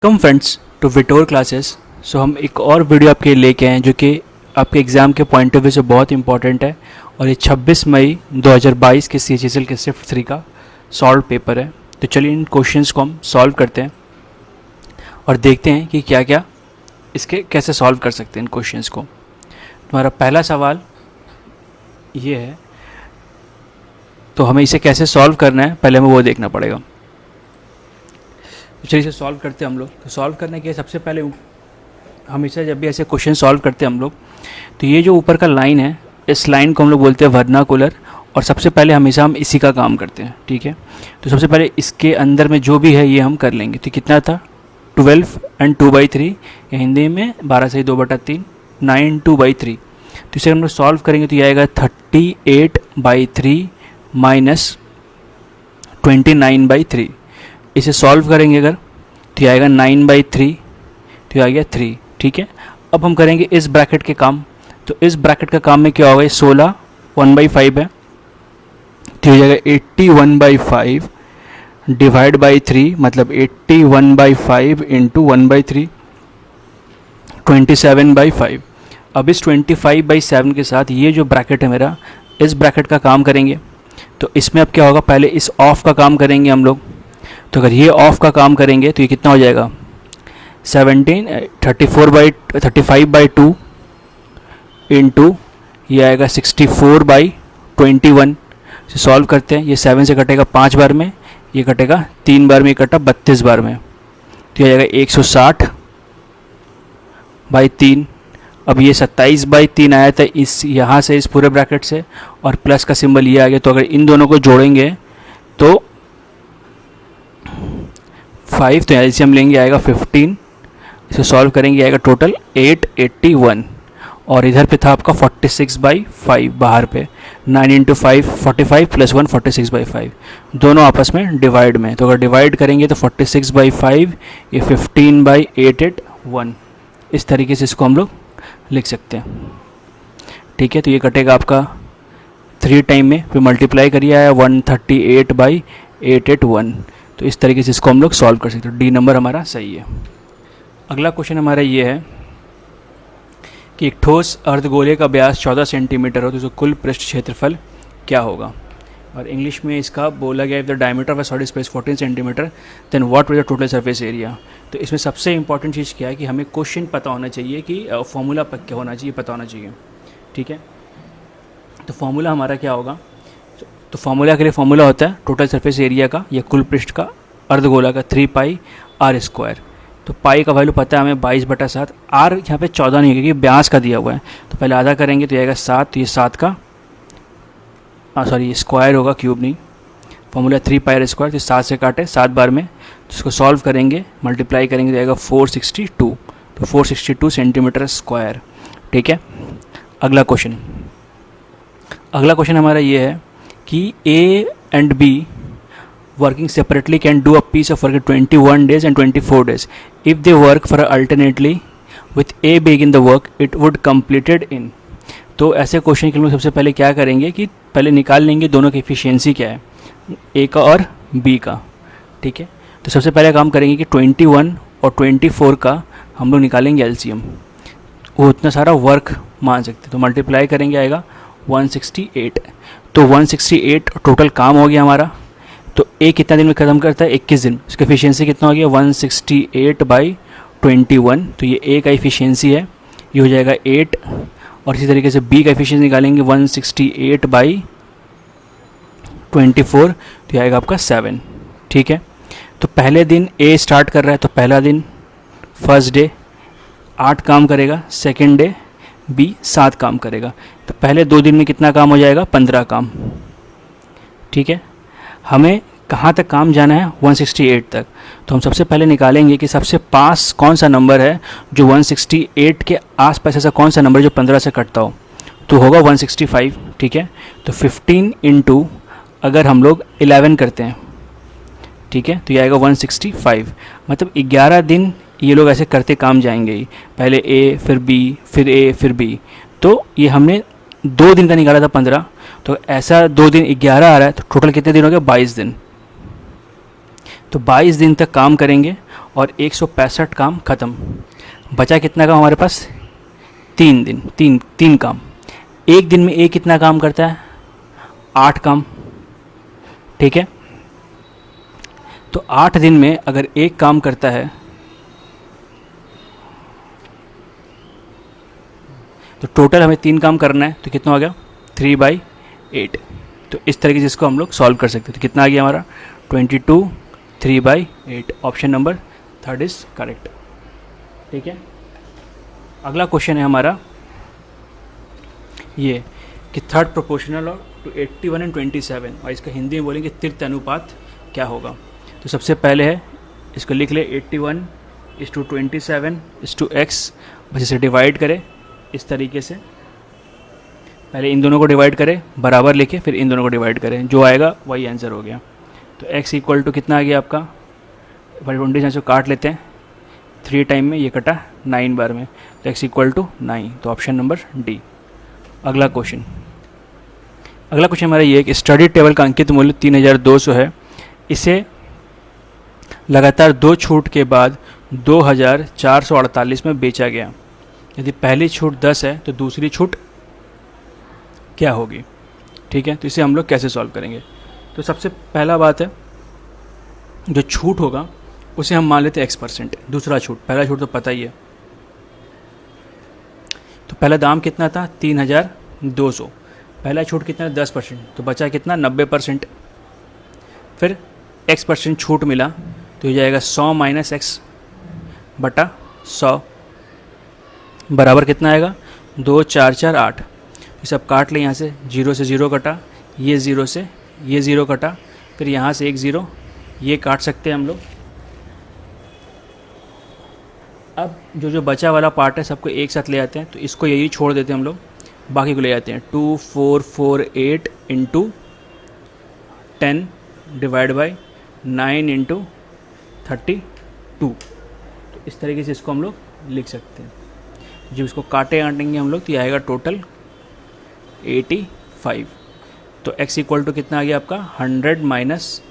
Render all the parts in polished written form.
Welcome friends to Vitor classes. So हम एक और वीडियो आपके लिए लेके आए हैं जो कि आपके एग्ज़ाम के पॉइंट ऑफ व्यू से बहुत इंपॉर्टेंट है। और ये 26 मई 2022 के CHSL के शिफ्ट 3 का सॉल्व पेपर है। तो चलिए इन क्वेश्चंस को हम सॉल्व करते हैं और देखते हैं कि क्या क्या इसके कैसे सॉल्व कर सकते हैं इन क्वेश्चंस को। तुम्हारा पहला सवाल ये है, तो हमें इसे कैसे सॉल्व करना है पहले हमें वो देखना पड़ेगा। तो चलिए इसे सॉल्व करते हैं हम लोग। तो सॉल्व करने के सबसे पहले हमेशा जब भी ऐसे क्वेश्चन सॉल्व करते हैं हम लोग, तो ये जो ऊपर का लाइन है, इस लाइन को हम लोग बोलते हैं वर्नाकुलर। और सबसे पहले हमेशा हम इसी का काम करते हैं, ठीक है। तो सबसे पहले इसके अंदर में जो भी है ये हम कर लेंगे। तो कितना था 12 एंड 2/3, या हिंदी में 12 से 2/3, 9 2/3। तो इसे हम लोग सॉल्व करेंगे तो ये आएगा 38/3 माइनस 29/3। इसे सॉल्व करेंगे अगर तो ये आएगा 9/3, तो ये आ गया 3, ठीक है। अब हम करेंगे इस ब्रैकेट के काम। तो इस ब्रैकेट का काम में क्या होगा, ये 16 1/5 है, तो ये जाएगा 81/5 डिवाइड बाई 3, मतलब 81/5 इंटू 1/3 27/5। अब इस 25/7 के साथ ये जो ब्रैकेट है मेरा, इस ब्रैकेट का काम करेंगे। तो इसमें अब क्या होगा, पहले इस ऑफ का काम करेंगे हम लोग। तो अगर ये ऑफ का काम करेंगे तो ये कितना हो जाएगा 35/2 इंटू ये आएगा 64/21। से सॉल्व करते हैं। ये 7 से कटेगा 5 बार में, ये कटेगा 3 बार में, ये कटा 32 बार में, तो ये आएगा 160/3। अब ये 27/3 आया था इस यहाँ से, इस पूरे ब्रैकेट से, और प्लस का सिंबल ये आ गया। तो अगर इन दोनों को जोड़ेंगे तो 5, तो एलसीएम लेंगे आएगा 15। इसे सॉल्व करेंगे आएगा टोटल 881। और इधर पे था आपका 46/5 बाहर पे, 9 इंटू 5 45 प्लस 1 46/5, दोनों आपस में डिवाइड में। तो अगर डिवाइड करेंगे तो 46/5, ये 15/881। इस तरीके से इसको हम लोग लिख सकते हैं, ठीक है। तो ये कटेगा आपका 3 टाइम में, फिर मल्टीप्लाई करिए आया 138/881। तो इस तरीके से इसको हम लोग सॉल्व कर सकते हैं। डी नंबर हमारा सही है। अगला क्वेश्चन हमारा ये है कि एक ठोस अर्धगोले का व्यास 14 सेंटीमीटर हो तो उसका कुल पृष्ठ क्षेत्रफल क्या होगा। और इंग्लिश में इसका बोला गया, if the diameter of a solid space 14 centimetre then what will the total surface area. तो इसमें सबसे इंपॉर्टेंट चीज़ क्या है कि हमें क्वेश्चन पता होना चाहिए कि फॉर्मूला क्या होना चाहिए, पता होना चाहिए, ठीक है। तो फॉर्मूला हमारा क्या होगा, तो फॉर्मूला के लिए फॉर्मूला होता है टोटल सरफेस एरिया का या कुल पृष्ठ का अर्धगोला का 3πr²। तो पाई का वैल्यू पता है हमें 22/7। आर यहाँ पे 14 नहीं है क्योंकि व्यास का दिया हुआ है, तो पहले आधा करेंगे तो ये आएगा 7। तो ये 7 का सॉरी स्क्वायर होगा, क्यूब नहीं। फॉर्मूला 3πr², तो 7 से काटे 7 बार में, तो इसको सॉल्व करेंगे, मल्टीप्लाई करेंगे तो आएगा 462। तो 462 सेंटीमीटर स्क्वायर, ठीक है। अगला क्वेश्चन हमारा ये है कि A and B working separately can do a piece of work in 21 days and 24 days. If they work for alternately with A begin the work, it would completed in. तो ऐसे question के लिए सबसे पहले क्या करेंगे कि पहले निकाल लेंगे दोनों की एफिशिएंसी क्या है, A का और B का, ठीक है। तो सबसे पहले काम करेंगे कि 21 और 24 का हम लोग निकालेंगे एलसीएम। वो उतना सारा वर्क मान सकते, तो मल्टीप्लाई करेंगे आएगा 168। तो 168 टोटल काम हो गया हमारा। तो ए कितना दिन में ख़त्म करता है, 21 दिन। उसका एफिशिएंसी कितना हो गया 168/21। तो ये ए का एफिशिएंसी है, ये हो जाएगा 8। और इसी तरीके से बी का एफिशिएंसी निकालेंगे 168/24, तो ये आएगा आपका 7, ठीक है। तो पहले दिन ए स्टार्ट कर रहा है, तो पहला दिन फर्स्ट डे 8 काम करेगा, सेकेंड डे बी 7 काम करेगा। तो पहले 2 दिन में कितना काम हो जाएगा 15 काम, ठीक है। हमें कहाँ तक काम जाना है 168 तक। तो हम सबसे पहले निकालेंगे कि सबसे पास कौन सा नंबर है जो 168 के आसपास, ऐसा कौन सा नंबर जो 15 से कटता हो, तो होगा 165, ठीक है। तो 15 इंटू अगर हम लोग 11 करते हैं, ठीक है, तो ये आएगा 165। मतलब 11 दिन ये लोग ऐसे करते काम जाएंगे ही, पहले ए फिर बी फिर ए फिर बी। तो ये हमने 2 दिन का निकाला था 15, तो ऐसा 2 दिन 11 आ रहा है, तो टोटल कितने दिन हो गए 22 दिन। तो 22 दिन तक काम करेंगे और 165 काम ख़त्म। बचा कितना काम हमारे पास? 3 दिन, तीन काम। एक दिन में एक कितना काम करता है? 8 काम। ठीक है, तो 8 दिन में अगर एक काम करता है तो टोटल हमें 3 काम करना है, तो कितना हो गया? 3/8। तो इस तरीके से इसको हम लोग सॉल्व कर सकते हैं। तो कितना आ गया हमारा? 22 3/8। Option number 3 is correct. ठीक है, अगला क्वेश्चन है हमारा ये कि थर्ड प्रोपोर्शनल और टू 81 एंड 27, और इसका हिंदी में बोलेंगे तृतीय अनुपात क्या होगा। तो सबसे पहले है, इसको लिख ले 81:27:x, बस इसे डिवाइड करें इस तरीके से। पहले इन दोनों को डिवाइड करें बराबर लेके, फिर इन दोनों को डिवाइड करें, जो आएगा वही आंसर हो गया। तो x इक्वल टू कितना आ गया आपका? 27 से काट लेते हैं, 3 टाइम में ये कटा 9 बार में, तो x इक्वल टू 9। तो ऑप्शन नंबर डी। अगला क्वेश्चन हमारा ये है कि स्टडी टेबल का अंकित मूल्य 3200 है। इसे लगातार 2 छूट के बाद 2448 में बेचा गया। यदि पहली छूट 10 है तो दूसरी छूट क्या होगी? ठीक है, तो इसे हम लोग कैसे सॉल्व करेंगे? तो सबसे पहला बात है, जो छूट होगा उसे हम मान लेते हैं x%। दूसरा छूट, पहला छूट तो पता ही है। तो पहला दाम कितना था? 3200। पहला छूट कितना? 10%, तो बचा कितना? 90%। फिर x% छूट मिला तो हो जाएगा 100 माइनस x बटा 100 बराबर कितना आएगा? 2 4 4 8। ये सब काट लें, यहाँ से 0 से 0 कटा, ये 0 से ये 0 कटा, फिर यहाँ से एक 0, ये काट सकते हैं हम लोग। अब जो बचा वाला पार्ट है सबको एक साथ ले आते हैं, तो इसको यही छोड़ देते हैं हम लोग, बाकी को ले जाते हैं। 2448 इंटू 10 डिवाइड बाई 9 इंटू 32। तो इस तरीके से इसको हम लोग लिख सकते हैं। जब इसको काटेंगे हम लोग तो ये आएगा टोटल 85। तो x इक्वल टू कितना आ गया आपका? 100 माइनस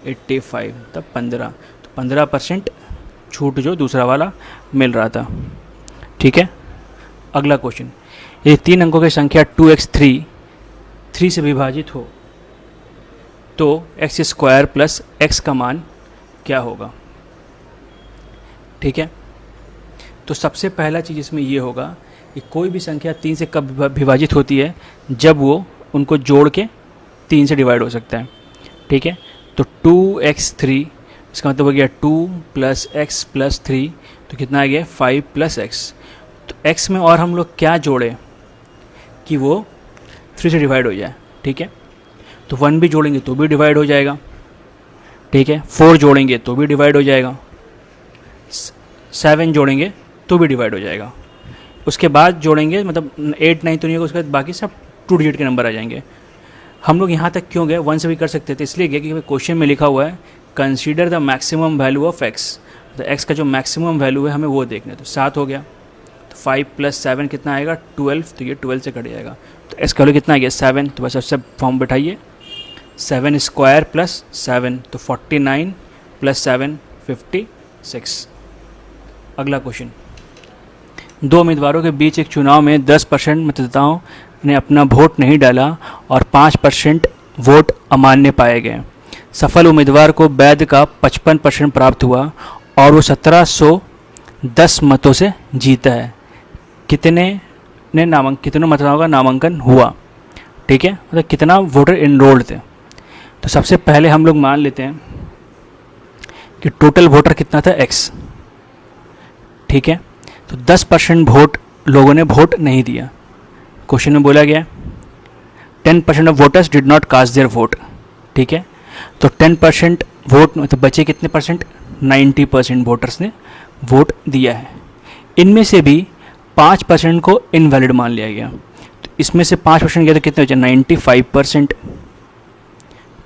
85, तब 15। तो 15% छूट जो दूसरा वाला मिल रहा था। ठीक है, अगला क्वेश्चन, ये 3 अंकों की संख्या 2x3 3 से विभाजित हो तो x² प्लस x का मान क्या होगा? ठीक है, तो सबसे पहला चीज़ इसमें ये होगा कि कोई भी संख्या 3 से कब विभाजित होती है? जब वो उनको जोड़ के 3 से डिवाइड हो सकता है। ठीक है, तो 2x3, इसका मतलब हो गया 2 + x + 3, तो कितना आ गया? 5 + x। तो x में और हम लोग क्या जोड़े कि वो 3 से डिवाइड हो जाए? ठीक है, तो 1 भी जोड़ेंगे तो भी डिवाइड हो जाएगा। ठीक है, 4 जोड़ेंगे तो भी डिवाइड हो जाएगा, 7 जोड़ेंगे तो भी डिवाइड हो जाएगा। उसके बाद जोड़ेंगे मतलब 8 9 तो नहीं होगा, उसके बाद बाकी सब 2 डिजिट के नंबर आ जाएंगे। हम लोग यहाँ तक क्यों गए? 1 से भी कर सकते थे, इसलिए गए क्योंकि क्वेश्चन में लिखा हुआ है consider the maximum value of x। तो x का जो मैक्सिमम वैल्यू है हमें वो देखना है। तो 7 हो गया, तो 5 + 7 कितना आएगा? 12। तो ये 12 से कट जाएगा, तो x का वैल्यू कितना आ गया? 7। तो बस अब सब फॉर्म बैठाइए, 7² + 7, तो 49 + 7 56। अगला क्वेश्चन, 2 उम्मीदवारों के बीच एक चुनाव में 10% मतदाताओं ने अपना वोट नहीं डाला और 5% वोट अमान्य पाए गए। सफल उम्मीदवार को वैध का 55% प्राप्त हुआ और वो 1710 मतों से जीता है। कितने मतदाताओं का नामांकन हुआ? ठीक है, मतलब कितना वोटर इनरोल्ड थे। तो सबसे पहले हम लोग मान लेते हैं कि टोटल वोटर कितना था? x। ठीक है, तो 10% वोट लोगों ने वोट नहीं दिया। क्वेश्चन में बोला गया 10% of voters did not cast their vote. ठीक है, तो 10% वोट मतलब बचे कितने परसेंट? 90% वोटर्स ने वोट दिया है। इनमें से भी 5% को इनवैलिड मान लिया गया। तो इसमें से 5% गया तो कितने बचे? 95%।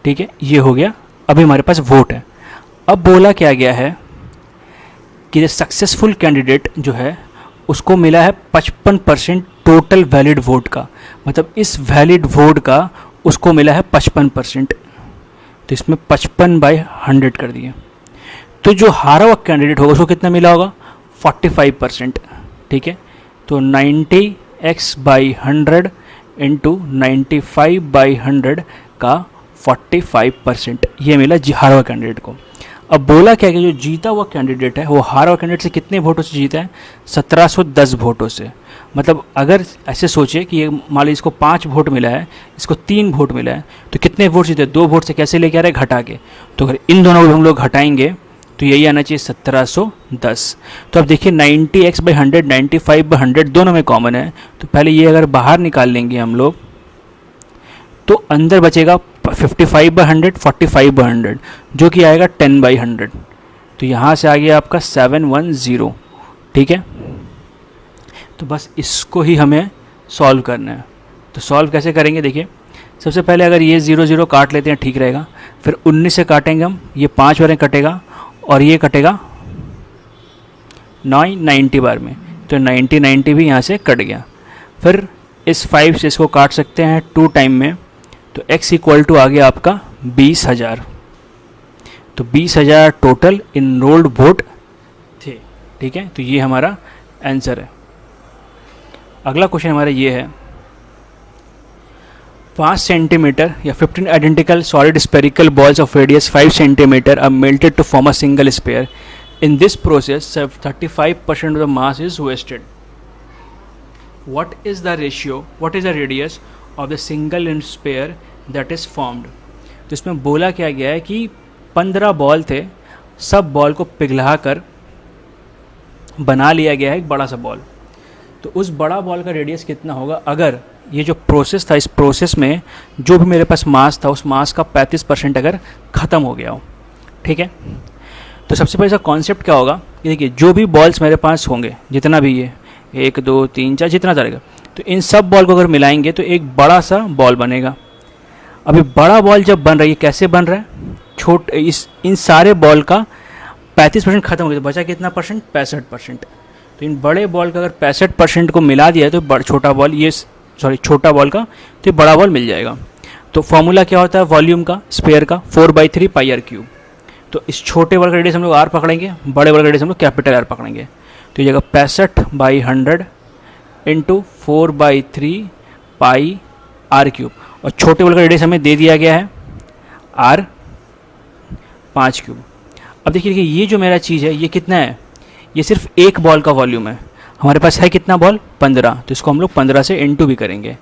ठीक है, ये हो गया। अभी हमारे पास वोट है। अब बोला क्या गया है कि सक्सेसफुल कैंडिडेट जो है उसको मिला है 55% टोटल वैलिड वोट का, मतलब इस वैलिड वोट का उसको मिला है 55%। तो इसमें 55/100 कर दिया। तो जो हारा हुआ कैंडिडेट होगा उसको कितना मिला होगा, 45%, ठीक है। तो 90x/100 इंटू 95/100 का 45% ये मिला हारा हुआ कैंडिडेट को। अब बोला क्या कि जो जीता हुआ कैंडिडेट है वो हारा हुआ कैंडिडेट से कितने वोटों से जीता है, 1710 वोटों से। मतलब अगर ऐसे सोचे कि ये मान लीजिए इसको 5 वोट मिला है, इसको 3 वोट मिला है, तो कितने वोट जीते, 2 वोट से कैसे लेके आ रहे हैं, घटा के। तो अगर इन दोनों को हम लोग घटाएंगे तो यही आना चाहिए 1710। तो अब देखिए 90x/100 95/100 दोनों में कॉमन है, तो पहले ये अगर बाहर निकाल लेंगे हम लोग तो अंदर बचेगा 55/100 45/100 जो कि आएगा 10/100। तो यहाँ से आ गया आपका 710, ठीक है। तो बस इसको ही हमें सॉल्व करना है। तो सॉल्व कैसे करेंगे, देखिए सबसे पहले अगर ये 0 0 काट लेते हैं ठीक रहेगा, फिर 19 से काटेंगे हम, ये 5 बार कटेगा और ये कटेगा 90 बार में, तो 90 भी यहाँ से कट गया। फिर इस 5 से इसको काट सकते हैं 2 टाइम में, तो x इक्वल टू आ गया आपका 20,000। तो 20,000 टोटल इनरोल्ड वोट थे, ठीक है। तो ये हमारा आंसर है। अगला क्वेश्चन हमारा ये है, 5 सेंटीमीटर या 15 identical solid spherical balls of radius 5 centimetre are melted to form a single sphere. In this process 35% of the mass is wasted. What is the ratio, what is the radius of the single sphere that is formed? तो इसमें बोला क्या गया है कि 15 ball थे, सब ball को पिघला कर बना लिया गया है एक बड़ा सा बॉल। तो उस बड़ा बॉल का रेडियस कितना होगा अगर ये जो प्रोसेस था, इस प्रोसेस में जो भी मेरे पास मास था उस मास का 35% अगर ख़त्म हो गया हो, ठीक है। तो सबसे पहले इसका कॉन्सेप्ट क्या होगा कि देखिए जो भी बॉल्स मेरे पास होंगे, जितना भी ये 1 2 3 4 जितना चलेगा, तो इन सब बॉल को अगर मिलाएंगे तो एक बड़ा सा बॉल बनेगा। अभी बड़ा बॉल जब बन रहा है, कैसे बन रहा है, इन सारे बॉल का 35% खत्म हो गया, तो बचा कितना परसेंट, 65%। तो इन बड़े बॉल का अगर 65% को मिला दिया तो छोटा बॉल छोटा बॉल का तो ये बड़ा बॉल मिल जाएगा। तो फॉर्मूला क्या होता है वॉल्यूम का, स्पेयर का, 4/3 πr³। तो इस छोटे बॉल का रेडियस हम लोग r पकड़ेंगे, बड़े बॉल का रेडियस हम लोग कैपिटल R पकड़ेंगे। तो ये जगह 65/100 इंटू 4/3 πr³। और छोटे बॉल का रेडियस हमें दे दिया गया है r5³। अब देखिए ये जो मेरा चीज़ है ये कितना है, ये सिर्फ एक बॉल का वॉल्यूम है। हमारे पास है कितना बॉल, 15। तो इसको हम लोग 15 से इंटू भी करेंगे,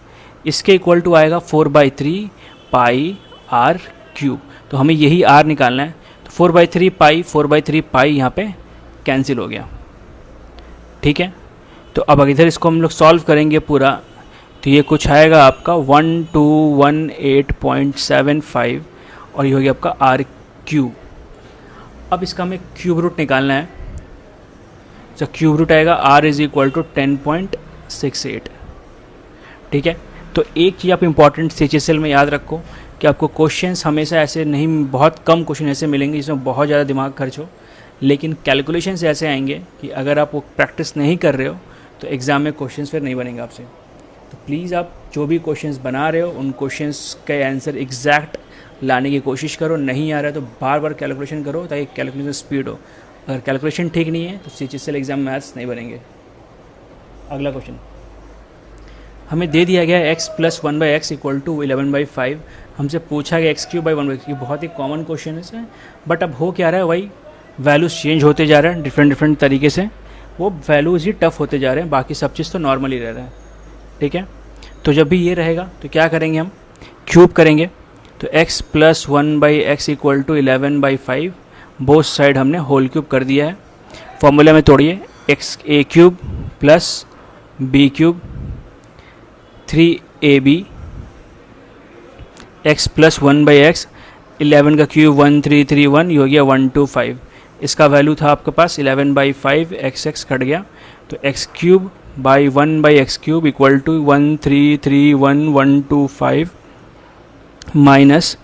इसके इक्वल टू आएगा 4/3 πr³। तो हमें यही r निकालना है। तो 4/3 π यहाँ पे कैंसिल हो गया, ठीक है। तो अब इधर इसको हम लोग सॉल्व करेंगे पूरा, तो ये कुछ आएगा आपका 1218.75 और ये हो गया आपका r³। अब इसका हमें क्यूब रूट निकालना है। तो क्यूब रूट आएगा r इज इक्वल टू 10.68, ठीक है। तो एक चीज़ आप इंपॉर्टेंट CHSL में याद रखो कि आपको क्वेश्चंस हमेशा ऐसे नहीं, बहुत कम क्वेश्चन ऐसे मिलेंगे जिसमें बहुत ज़्यादा दिमाग खर्च हो, लेकिन कैलकुलेशंस ऐसे आएंगे कि अगर आप वो प्रैक्टिस नहीं कर रहे हो तो एग्ज़ाम में क्वेश्चंस फिर नहीं बनेंगे आपसे। तो प्लीज़ आप जो भी क्वेश्चंस बना रहे हो उन क्वेश्चंस के आंसर एग्जैक्ट लाने की कोशिश करो। नहीं आ रहा है तो बार बार कैलकुलेशन करो ताकि कैलकुलेशन स्पीड हो। अगर कैलकुलेशन ठीक नहीं है तो CHSL एग्ज़ाम मैथ्स नहीं बनेंगे। अगला क्वेश्चन हमें दे दिया गया x + 1/x इक्वल टू 11/5। हमसे पूछा गया x³/1/x। ये बहुत ही कॉमन क्वेश्चन है सर, बट अब हो क्या रहा है, वही वैल्यूज़ चेंज होते जा रहे हैं डिफरेंट तरीके से, वो वैल्यूज़ ही टफ होते जा रहे हैं, बाकी सब चीज़ तो नॉर्मल ही रह रहा है, ठीक है। तो जब भी ये रहेगा तो क्या करेंगे, हम क्यूब करेंगे। तो x + 1/x equal to 11/5, both side हमने होल क्यूब कर दिया है। फॉर्मूला में तोड़िए, a³ + b³ 3ab x + 1/x 11 का क्यूब 1331, ये हो गया 125। इसका वैल्यू था आपके पास 11/5, x कट गया, तो x³/1/x³ equal to 1331125 minus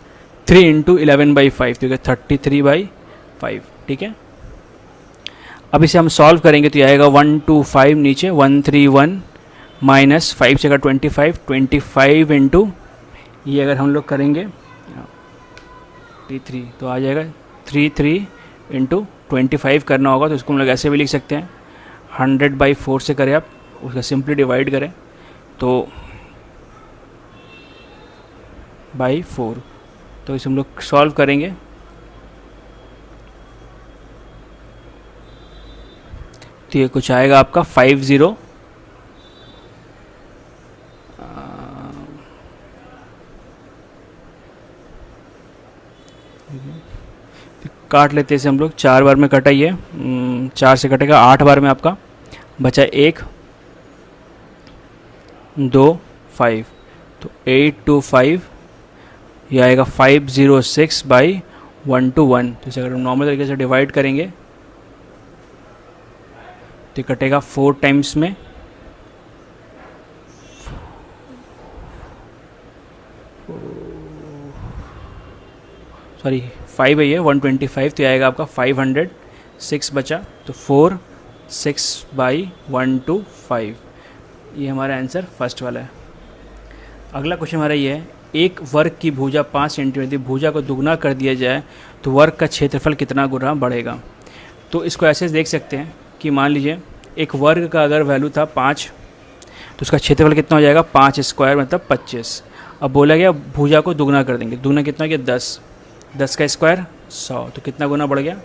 3 into 11/5, तो 33/5, ठीक है। अब इसे हम सॉल्व करेंगे तो ये आएगा 125 नीचे 131 माइनस 5 जगह 25 इंटू ये अगर हम लोग करेंगे 3 तो आ जाएगा 33 इंटू 25 करना होगा तो इसको हम लोग ऐसे भी लिख सकते हैं, 100/4 से करें आप, उसका सिंपली डिवाइड करें तो बाई 4, तो इसे हम लोग सॉल्व करेंगे तो ये कुछ आएगा आपका 50 काट लेते हैं इसे हम लोग, 4 बार में कटा ये, 4 से कटेगा 8 बार में आपका बचा 1 2 5, तो 8 2 5 ये आएगा 506/121। तो इसे अगर हम नॉर्मल तरीके से डिवाइड करेंगे तो कटेगा 4 टाइम्स में, सॉरी 5 है ये 125, तो ये आएगा आपका 506 बचा, तो 4/6/125, ये हमारा आंसर फर्स्ट वाला है। अगला क्वेश्चन हमारा ये है, एक वर्ग की भुजा 5 सेंटीमीटर, भुजा को दुगना कर दिया जाए तो वर्ग का क्षेत्रफल कितना गुना बढ़ेगा। तो इसको ऐसे देख सकते हैं कि मान लीजिए एक वर्ग का अगर वैल्यू था 5 तो उसका क्षेत्रफल कितना हो जाएगा 5 स्क्वायर मतलब 25। अब बोला गया भुजा को दुगना कर देंगे, दुगना कितना हो गया 10, 10 का स्क्वायर 100, तो कितना गुना बढ़ गया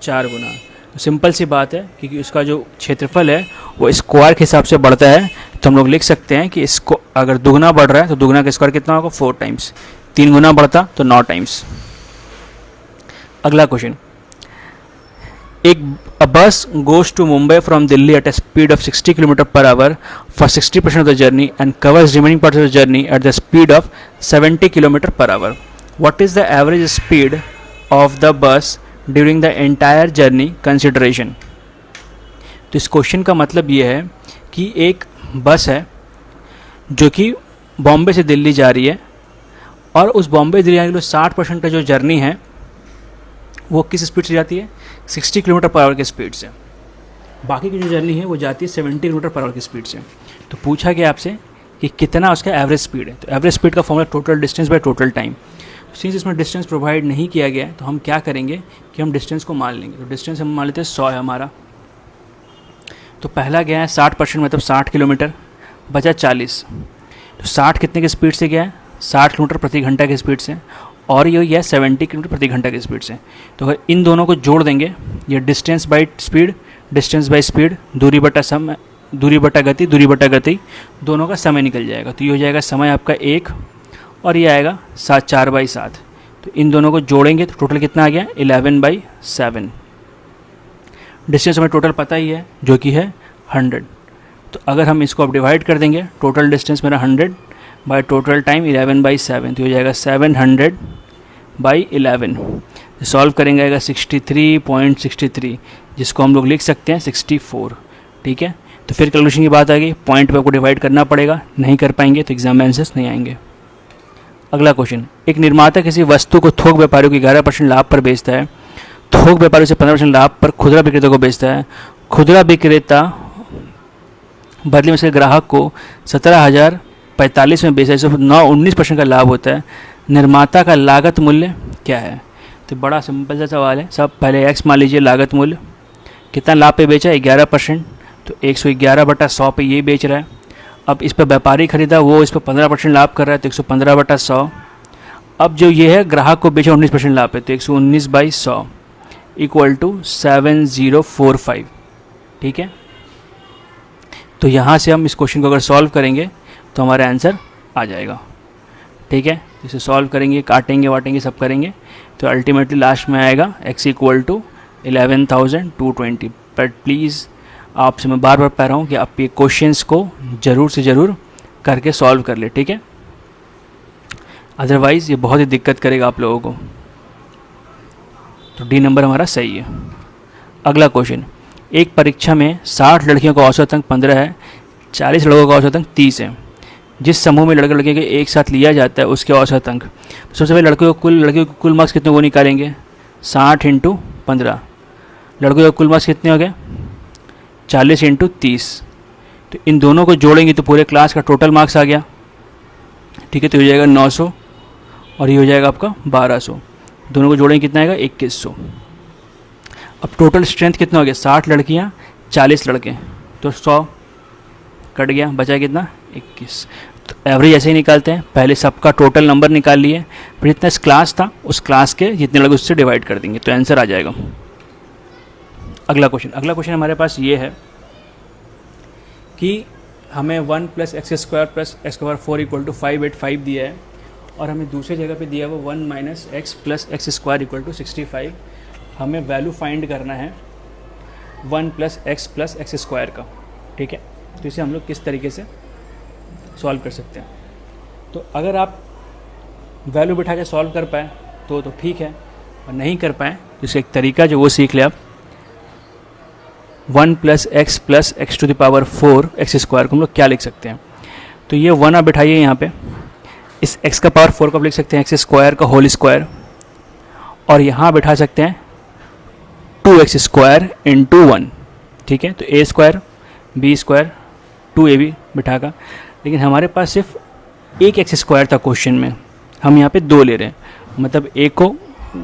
4 गुना। तो सिंपल सी बात है क्योंकि उसका जो क्षेत्रफल है वो स्क्वायर के हिसाब से बढ़ता है, तो हम लोग लिख सकते हैं कि इसको अगर दुगना बढ़ रहा है तो दुगना का स्क्वायर कितना होगा 4 टाइम्स, 3 गुना बढ़ता तो 9 टाइम्स। अगला क्वेश्चन, एक bus goes to Mumbai from Delhi at a speed of 60 km/h for 60% of the journey and covers remaining parts of the journey at the speed of 70 km/h. What is the average speed of the bus during the entire journey consideration? तो इस question का मतलब ये है कि एक बस है जो कि बॉम्बे से दिल्ली जा रही है और उस बॉम्बे दिल्ली जाने के लिए 60% का जो जर्नी है वो किस स्पीड से जाती है 60 km/h की स्पीड से, बाकी की जो जर्नी है वो जाती है 70 km/h की स्पीड से। तो पूछा गया आपसे कि कितना उसका एवरेज स्पीड है, तो एवरेज स्पीड का formula total distance by total time. Since इसमें डिस्टेंस प्रोवाइड नहीं किया गया है तो हम क्या करेंगे कि हम डिस्टेंस को मान लेंगे। तो डिस्टेंस हम मान लेते हैं 100 है हमारा, तो पहला गया है 60% मतलब 60 किलोमीटर, बचा 40, तो 60 कितने की स्पीड से गया है 60 किलोमीटर प्रति घंटा की स्पीड से, और ये है 70 किलोमीटर प्रति घंटा की स्पीड से। तो अगर इन दोनों को जोड़ देंगे, ये distance by speed, distance by speed, दूरी बटा समय, दूरी बटा गति, दूरी बटा गति, दोनों का समय निकल जाएगा। तो ये हो जाएगा समय आपका 1 और ये आएगा 4/7। तो इन दोनों को जोड़ेंगे तो टोटल कितना आ गया 11/7। डिस्टेंस हमें टोटल पता ही है जो कि है 100, तो अगर हम इसको अब डिवाइड कर देंगे, टोटल डिस्टेंस मेरा 100 बाई टोटल टाइम 11/7, तो हो जाएगा 700/11। सॉल्व करेंगे आएगा 63.63, जिसको हम लोग लिख सकते हैं 64। ठीक है, तो फिर कैलकुलेशन की बात आ गई, पॉइंट पे आपको डिवाइड करना पड़ेगा, नहीं कर पाएंगे तो एग्जाम में आंसर्स नहीं आएंगे। अगला क्वेश्चन, एक निर्माता किसी वस्तु को थोक व्यापारियों को 11% लाभ पर बेचता है, थोक व्यापारियों से 15% लाभ पर खुदरा विक्रेता को बेचता है। खुदरा विक्रेता बदले में उसके ग्राहक को 17,045 में बेचा, इससे 19% का लाभ होता है। निर्माता का लागत मूल्य क्या है? तो बड़ा सिंपल सा सवाल है। सब पहले x मान लीजिए, लागत मूल्य कितना लाभ पे बेचा 11%, तो 111/100 पे ये बेच रहा है। अब इस पर व्यापारी खरीदा, वो इस पर 15% लाभ कर रहा है, तो 115/100। अब जो ये है ग्राहक को बेचा 19% लाभ पे, तो 119/100 इक्वल टू 7045। ठीक है, तो यहाँ से हम इस क्वेश्चन को अगर सॉल्व करेंगे तो हमारा आंसर आ जाएगा। ठीक है, इसे सॉल्व करेंगे, काटेंगे वाटेंगे सब करेंगे, तो अल्टीमेटली लास्ट में आएगा x equal to 11,220। But please आपसे मैं बार बार कह रहा हूँ कि आप ये क्वेश्चंस को ज़रूर से ज़रूर करके सॉल्व कर ले। ठीक है, अदरवाइज़ ये बहुत ही दिक्कत करेगा आप लोगों को। तो डी नंबर हमारा सही है। अगला क्वेश्चन, एक परीक्षा में 60 लड़कियों का औसत अंक 15 है, 40 लड़कों का औसत अंक 30 है। जिस समूह में लड़के लड़के के एक साथ लिया जाता है उसके औसत अंक, तो सबसे पहले लड़कियों के कुल मार्क्स कितने वो निकालेंगे, 60 × 15। लड़कों के कुल मार्क्स कितने हो गए 40 × 30। तो इन दोनों को जोड़ेंगे तो पूरे क्लास का टोटल मार्क्स आ गया। ठीक है, तो हो जाएगा 900 और ये हो जाएगा आपका 1200। दोनों को जोड़ेंगे कितना आएगा 2100। अब टोटल स्ट्रेंथ कितना हो गया, 60 लड़कियाँ 40 लड़के, तो 100 कट गया, बचा कितना 21। तो एवरेज ऐसे ही निकालते हैं, पहले सबका टोटल नंबर निकाल लिए, फिर जितना इस क्लास था उस क्लास के जितने लगे उससे डिवाइड कर देंगे, तो आंसर आ जाएगा। अगला क्वेश्चन हमारे पास ये है कि हमें 1 + x² + x⁴ = 585 दिया है, और हमें दूसरी जगह पे दिया हुआ 1 - x + x² = 65। हमें वैल्यू फाइंड करना है 1 + x + x² का, ठीक है। तो इसे हम लोग किस तरीके से सॉल्व कर सकते हैं, तो अगर आप वैल्यू बिठा के सॉल्व कर पाए तो ठीक है, और नहीं कर पाए तो इसका एक तरीका जो वो सीख ले आप। 1 + x + x⁴ x² को हम लोग क्या लिख सकते हैं, तो ये 1 आप बिठाइए यहाँ पे, इस x का पावर 4 को आप लिख सकते हैं x² का होल स्क्वायर, और यहाँ बिठा सकते हैं 2x² × 1, ठीक है। तो a² b² 2ab बिठा का, लेकिन हमारे पास सिर्फ एक x² था क्वेश्चन में, हम यहाँ पे 2 ले रहे हैं, मतलब a को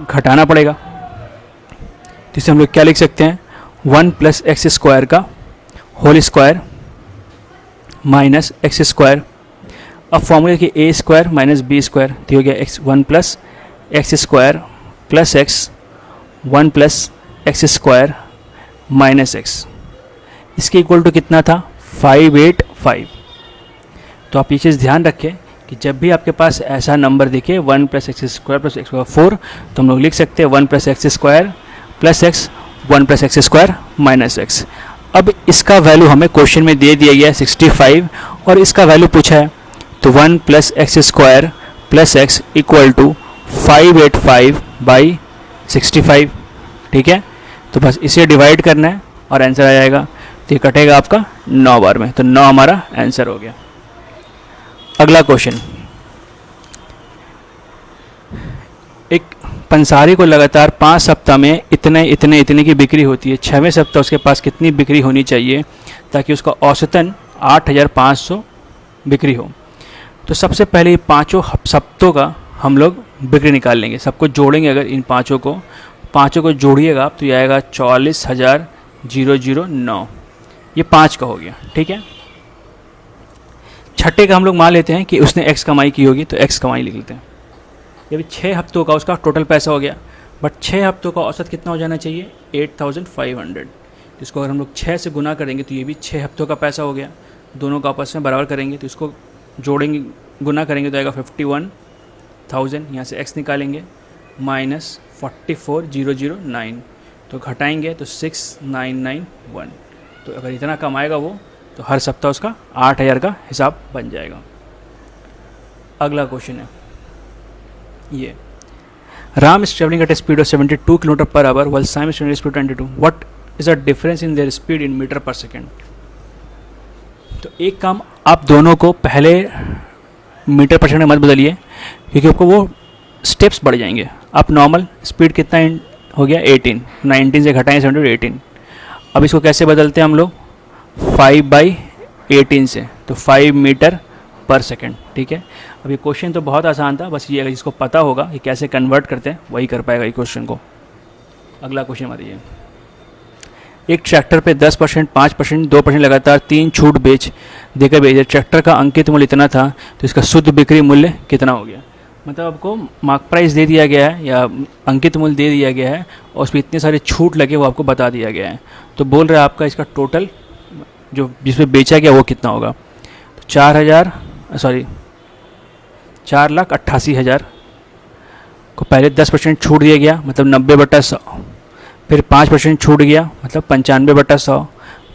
घटाना पड़ेगा, तो इसे हम लोग क्या लिख सकते हैं 1 + x² का होल स्क्वायर माइनस x²। अब फॉर्मूला कि a² - b², तो हो गया 1 + x² + x 1 + x² - x, इसके इक्वल टू कितना था 585। तो आप ये चीज़ ध्यान रखें कि जब भी आपके पास ऐसा नंबर दिखे 1 + x² + x⁴, तो हम लोग लिख सकते हैं 1 + x² + x 1 + x² - x। अब इसका वैल्यू हमें क्वेश्चन में दे दिया गया है 65, और इसका वैल्यू पूछा है, तो 1 + x² + x = 585/65, ठीक है। तो बस इसे डिवाइड करना है और आंसर आ जाएगा, तो ये कटेगा आपका 9 बार में, तो 9 हमारा आंसर हो गया। अगला क्वेश्चन, एक पंसारी को लगातार 5 सप्ताह में इतने की बिक्री होती है, 6वें सप्ताह उसके पास कितनी बिक्री होनी चाहिए ताकि उसका औसतन 8500 बिक्री हो। तो सबसे पहले 5 सप्ताहों का हम लोग बिक्री निकाल लेंगे, सबको जोड़ेंगे, अगर इन पाँचों को जोड़िएगा आप तो ये आएगा 44,009, ये 5 का हो गया, ठीक है। छठे का हम लोग मान लेते हैं कि उसने x कमाई की होगी, तो x कमाई लिख लेते हैं। ये भी 6 हफ्तों का उसका टोटल पैसा हो गया, बट 6 हफ्तों का औसत कितना हो जाना चाहिए 8500। इसको अगर हम लोग 6 से गुना करेंगे तो ये भी 6 हफ्तों का पैसा हो गया, दोनों का आपस में बराबर करेंगे, तो इसको जोड़ेंगे गुना करेंगे तो आएगा 51,000, यहाँ से x निकालेंगे -44,009, तो घटाएंगे तो 6991। तो अगर इतना कमाएगा वो, तो हर सप्ताह उसका 8000 का हिसाब बन जाएगा। अगला क्वेश्चन है ये, Ram is traveling at a speed of 72 km/h while Sam is traveling at a speed of 22. What is the difference in their speed in meter per second? तो एक काम आप दोनों को पहले मीटर पर सेकंड में मत बदलिए, क्योंकि आपको वो स्टेप्स बढ़ जाएंगे। आप नॉर्मल स्पीड कितना हो गया 18, 19 से घटाएं 72 18। अब इसको कैसे बदलते हैं हम लोग 5/18 से, तो 5 मीटर पर सेकंड, ठीक है। अब ये क्वेश्चन तो बहुत आसान था, बस ये अगर जिसको पता होगा कि कैसे कन्वर्ट करते हैं वही कर पाएगा ये क्वेश्चन को। अगला क्वेश्चन हमारा ये, एक ट्रैक्टर पे 10%, 5%, 2% लगातार 3 छूट देकर बेचे, ट्रैक्टर का अंकित मूल्य इतना था, तो इसका शुद्ध बिक्री मूल्य कितना हो गया। मतलब आपको मार्क प्राइस दे दिया गया है या अंकित मूल्य दे दिया गया है, और उसमें इतने सारे छूट लगे वो आपको बता दिया गया है, तो बोल रहा है आपका इसका टोटल जो जिसमें बेचा गया वो कितना होगा। तो 4,88,000 को पहले 10% छूट दिया गया, मतलब 90/100, फिर 5% छूट गया, मतलब 95/100,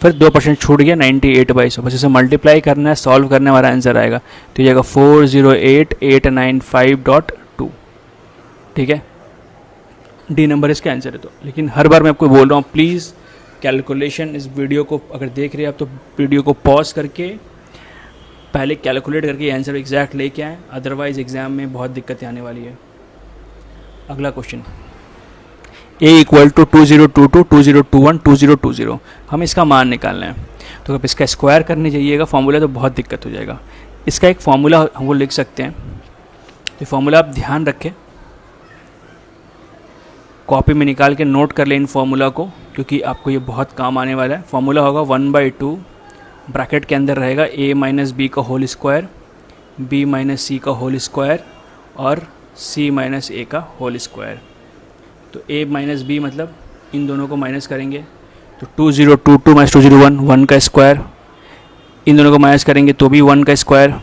फिर 2% छूट गया 98/100। बस इसे मल्टीप्लाई करना है, सॉल्व करना है, हमारा आंसर आएगा, तो ये जाएगा 408,895.2, ठीक है। डी नंबर इसका आंसर है। तो लेकिन हर बार मैं आपको बोल रहा हूँ प्लीज़ कैलकुलेशन, इस वीडियो को अगर देख रहे हैं आप तो वीडियो को पॉज करके पहले कैलकुलेट करके आंसर एग्जैक्ट लेके आएँ, अदरवाइज एग्जाम में बहुत दिक्कतें आने वाली है। अगला क्वेश्चन, a = 2022, 2021, 2020, हमें इसका मान निकालना है। तो अगर इसका स्क्वायर करने जाइएगा फॉर्मूला तो बहुत दिक्कत हो जाएगा। इसका एक फॉर्मूला हम वो लिख सकते हैं, तो फॉर्मूला आप ध्यान रखें, कॉपी में निकाल के नोट कर लें इन फॉर्मूला को, क्योंकि आपको ये बहुत काम आने वाला है। फॉर्मूला होगा 1/2 ब्रैकेट के अंदर रहेगा a माइनस बी का होल स्क्वायर, b माइनस सी का होल स्क्वायर और c माइनस a का होल स्क्वायर। तो a माइनस b मतलब इन दोनों को माइनस करेंगे तो 2022 माइनस 201 1 का स्क्वायर, इन दोनों को माइनस करेंगे तो भी 1 का स्क्वायर,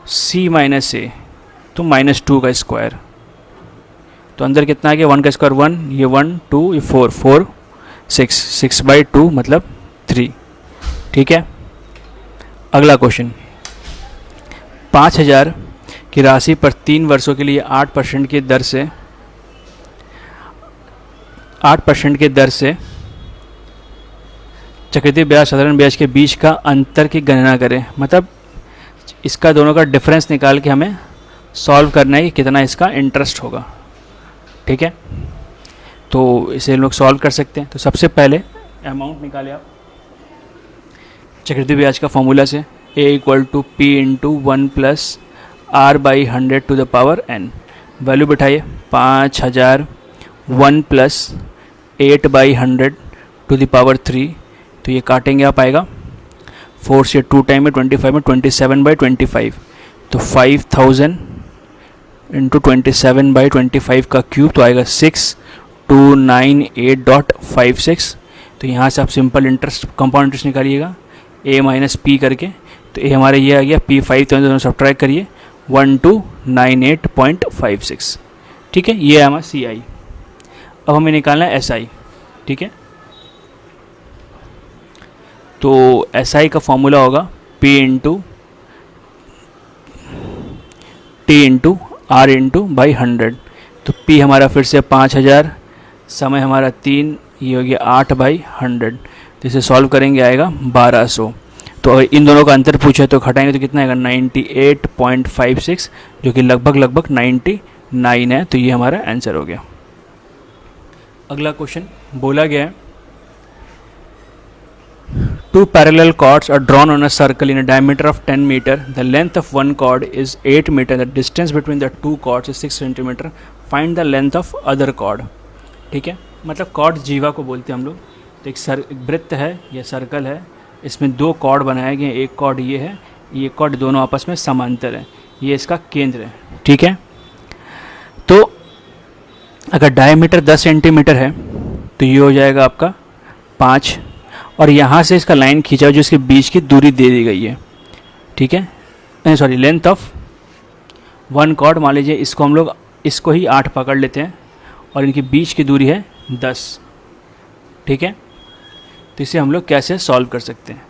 c माइनस a तो -2 का स्क्वायर। तो अंदर कितना आ गया 1 का स्क्वायर 1, ये 1 2 ये 4 4 6 6/2 मतलब 3। ठीक है। अगला क्वेश्चन, 5000 की राशि पर 3 वर्षों के लिए 8% की दर से 8% के दर से चक्रवृद्धि ब्याज साधारण ब्याज के बीच का अंतर की गणना करें। मतलब इसका दोनों का डिफरेंस निकाल के हमें सॉल्व करना है कि कितना इसका इंटरेस्ट होगा। ठीक है, तो इसे लोग सॉल्व कर सकते हैं। तो सबसे पहले अमाउंट निकाले आप चक्रवृद्धि ब्याज का फॉर्मूला से, a = p × 1 + r/100 to the power n। Value बैठाइए 5000 1 + 8/100 to the power 3। तो ये काटेंगे आप, आएगा 4 से 2 टाइम में 25 में 27/25। तो 5000 × 27/25 का क्यूब तो आएगा 6298.56। तो यहाँ से आप सिंपल इंटरेस्ट कंपाउंड इंटरेस्ट निकालिएगा a माइनस पी करके। तो a हमारे ये आ गया P5, तो दोनों सब्ट्रैक्ट करिए 1298.56। ठीक है, ये है हमारा CI। अब हमें निकालना है SI। ठीक है, तो SI का फॉर्मूला होगा P × T × R × 100। तो P हमारा फिर से 5000, समय हमारा 3, ये हो गया 8/100। तो इसे सॉल्व करेंगे आएगा 1200। तो अगर इन दोनों का अंतर पूछे तो घटाएंगे तो कितना आएगा 98.56, जो कि लगभग 99 है। तो ये हमारा आंसर हो गया। अगला क्वेश्चन बोला गया है, 2 parallel cords are drawn on a circle in a diameter of 10 meter. The length of one cord is 8 meter. The distance between the two cords is 6 centimeter. Find the length of other cord. ठीक है, मतलब cord जीवा को बोलते हैं हम लोग। तो एक वृत्त है या सर्कल है, इसमें 2 कॉर्ड बनाए गए हैं। एक कॉर्ड ये है, ये कॉर्ड दोनों आपस में समांतर है, ये इसका केंद्र है। ठीक है, तो अगर डायमीटर 10 सेंटीमीटर है तो ये हो जाएगा आपका 5, और यहाँ से इसका लाइन खींचा जो इसके बीच की दूरी दे दी गई है। ठीक है, sorry, length of one cord, मान लीजिए इसको हम लोग इसको ही 8 पकड़ लेते हैं और इनके बीच की दूरी है 10। ठीक है, तो इसे हम लोग कैसे सॉल्व कर सकते हैं।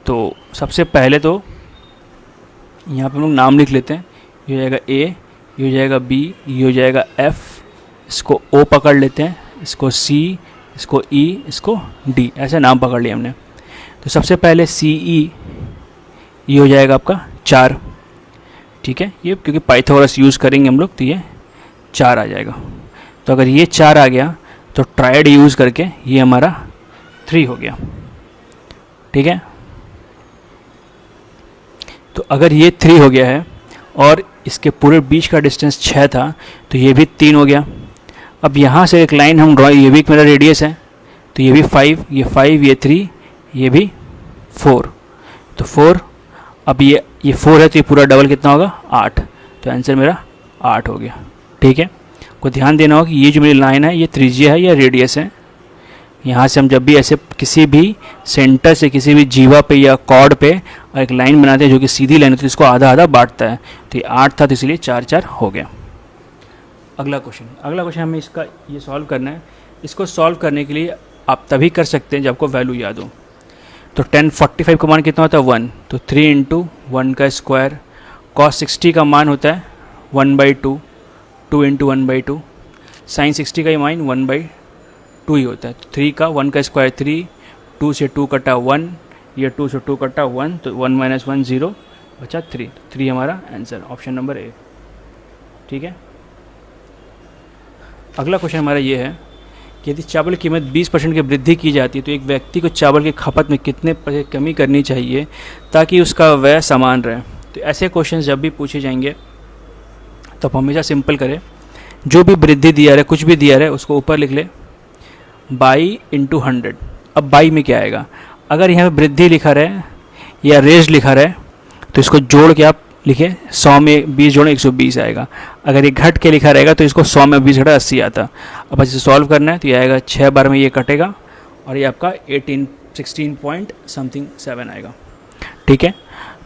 तो सबसे पहले तो यहाँ पे हम लोग नाम लिख लेते हैं। ये हो जाएगा A, ये हो जाएगा B, ये हो जाएगा F, इसको O पकड़ लेते हैं, इसको C, इसको E, इसको D, ऐसे नाम पकड़ लिए हमने। तो सबसे पहले CE, ये हो जाएगा आपका 4। ठीक है, ये क्योंकि पाइथागोरस यूज़ करेंगे हम लोग तो ये 4 आ जाएगा। तो अगर ये 4 आ गया तो ट्रायड यूज़ करके ये हमारा 3 हो गया। ठीक है, तो अगर ये 3 हो गया है और इसके पूरे बीच का डिस्टेंस 6 था तो ये भी 3 हो गया। अब यहाँ से एक लाइन हम ड्रॉ, ये भी मेरा रेडियस है, तो ये भी 5, ये 5, ये 3, ये भी 4, तो 4। अब ये 4 है तो ये पूरा डबल कितना होगा 8, तो आंसर मेरा 8 हो गया। ठीक है, को ध्यान देना होगा कि ये जो मेरी लाइन है ये त्रिज्या है या रेडियस है। यहाँ से हम जब भी ऐसे किसी भी सेंटर से किसी भी जीवा पे या कॉर्ड पे एक लाइन बनाते हैं जो कि सीधी लाइन होती है, इसको आधा आधा बांटता है। तो ये 8 था तो इसलिए 4 4 हो गया। अगला क्वेश्चन हमें इसका ये सॉल्व करना है। इसको सॉल्व करने के लिए आप तभी कर सकते हैं जब आपको वैल्यू याद हो। तो 1045 का मान कितना होता है 1, तो 3 × 1 का स्क्वायर। cos 60 का मान होता है 1/2, 2 × 1/2। sin 60 का मान 1/2 ही होता है। 3 का 1 का स्क्वायर 3, 2 से 2 कटा 1, ये 2 से 2 कटा 1, तो 1 - 1 0 बचा 3। 3 हमारा आंसर, ऑप्शन नंबर A। ठीक है, अगला क्वेश्चन हमारा ये है कि यदि चावल की कीमत 20% की वृद्धि की जाती है तो एक व्यक्ति को चावल की खपत में कितने % कमी करनी चाहिए ताकि उसका व्यय समान रहे। तो ऐसे क्वेश्चन जब भी पूछे जाएंगे तो आप हमेशा सिंपल करें जो भी वृद्धि दिया रहा है, कुछ भी दिया रहा है, उसको ऊपर लिख ले बाई इंटू 100। अब बाई में क्या आएगा, अगर यहाँ पे वृद्धि लिखा रहा है या रेज लिखा रहा है तो इसको जोड़ के आप लिखे 100 में 20 जोड़े 120 आएगा। अगर ये घट के लिखा रहेगा तो इसको 100 में 20 घटा 80 आता। अब इसे सॉल्व करना है तो ये आएगा 6 बार में ये कटेगा और ये आपका 16 पॉइंट समथिंग 7 आएगा। ठीक है,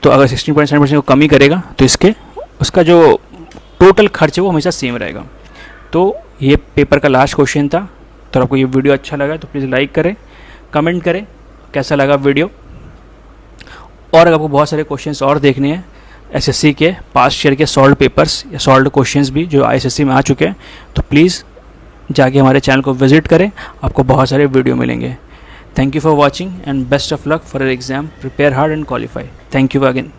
तो अगर 16.7% को कमी करेगा तो उसका जो टोटल खर्च है वो हमेशा सेम रहेगा। तो ये पेपर का लास्ट क्वेश्चन था। तो आपको ये वीडियो अच्छा लगा तो प्लीज़ लाइक करें, कमेंट करें कैसा लगा वीडियो। और अगर आपको बहुत सारे क्वेश्चंस और देखने हैं एसएससी के पास्ट ईयर के सॉल्व पेपर्स या सॉल्व क्वेश्चंस भी जो एसएससी में आ चुके हैं, तो प्लीज़ जाके हमारे चैनल को विजिट करें, आपको बहुत सारे वीडियो मिलेंगे। Thank you for watching and best of luck for your exam. Prepare hard and qualify. Thank you again.